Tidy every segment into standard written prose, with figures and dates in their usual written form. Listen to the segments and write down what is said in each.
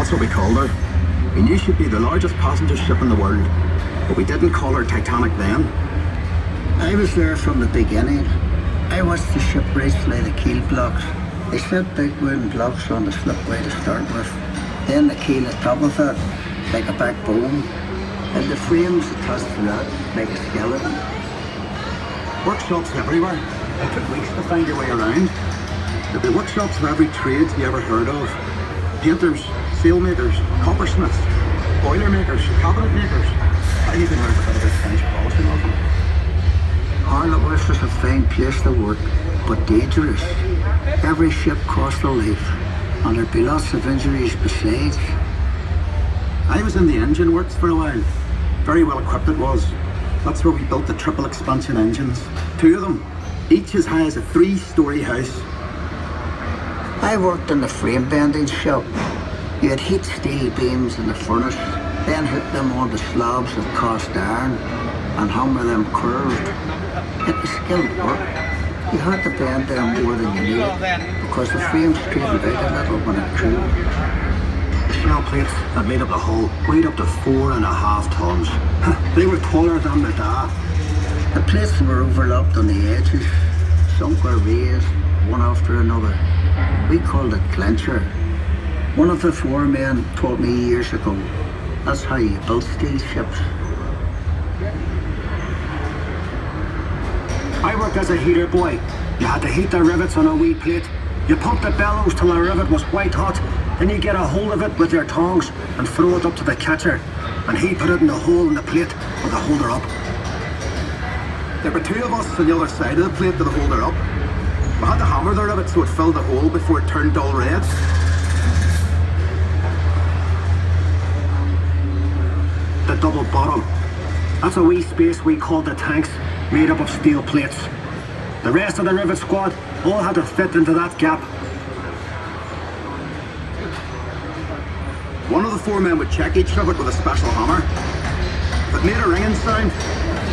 That's what we called her. We knew she'd be the largest passenger ship in the world, but we didn't call her Titanic then. I was there from the beginning. I watched the ship lay the keel blocks. They set big wooden blocks on the slipway to start with. Then the keel at top of it, like a backbone, and the frames attached to that, like a skeleton. Workshops everywhere. It took weeks to find your way around. There'd be workshops of every trade you ever heard of. Painters, sailmakers, coppersmiths, boiler makers, cabinet makers. I even learned a bit about French polishing of them. Harlem was a fine place to work, but dangerous. Every ship cost a life, and there'd be lots of injuries besides. I was in the engine works for a while. Very well equipped it was. That's where we built the triple expansion engines. 2 of them, each as high as a 3-story house. I worked in the frame bending shop. You had heat steel beams in the furnace, then hit them onto slabs of cast iron and hammer them curved. It was skilled work. You had to bend them more than you needed because the frame straightened out a little when it cooled. The shell plates that made up the hull weighed up to 4.5 tons. They were taller than the da. The plates were overlapped on the edges. Some were raised, one after another. We called it clincher. One of the foremen taught me years ago. That's how you build steel ships. I worked as a heater boy. You had to heat the rivets on a wee plate. You pump the bellows till the rivet was white hot. Then you get a hold of it with your tongs and throw it up to the catcher. And he put it in the hole in the plate with the holder up. There were 2 of us on the other side of the plate with the holder up. We had to hammer the rivet so it filled the hole before it turned dull red. The double bottom. That's a wee space we called the tanks, made up of steel plates. The rest of the rivet squad all had to fit into that gap. One of the foremen would check each rivet with a special hammer. If it made a ringing sound,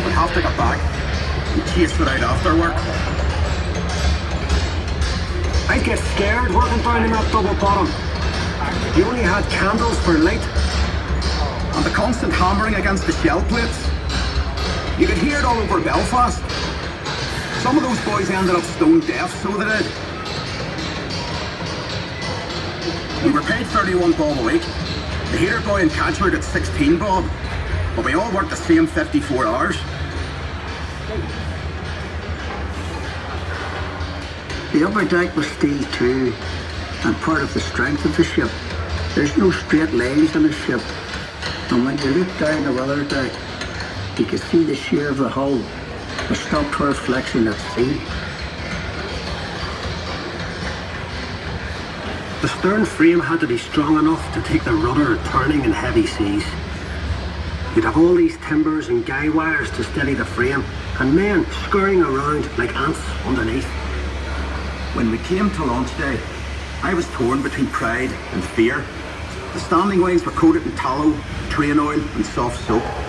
we'd have to get back and chase it out after work. I'd get scared working down in that double bottom. You only had candles for light. And the constant hammering against the shell plates. You could hear it all over Belfast. Some of those boys ended up stone deaf, so they did. We were paid 31 bob a week. The heater boy and catcher got 16 bob, but we all worked the same 54 hours. The upper deck was steel too, and part of the strength of the ship. There's no straight lines on a ship, and when you look down the weather deck, you could see the shear of the hull, the stopped her flexion at sea. The stern frame had to be strong enough to take the rudder turning in heavy seas. You'd have all these timbers and guy wires to steady the frame, and men scurrying around like ants underneath. When we came to launch day, I was torn between pride and fear. The standing ways were coated in tallow, train oil and soft soap.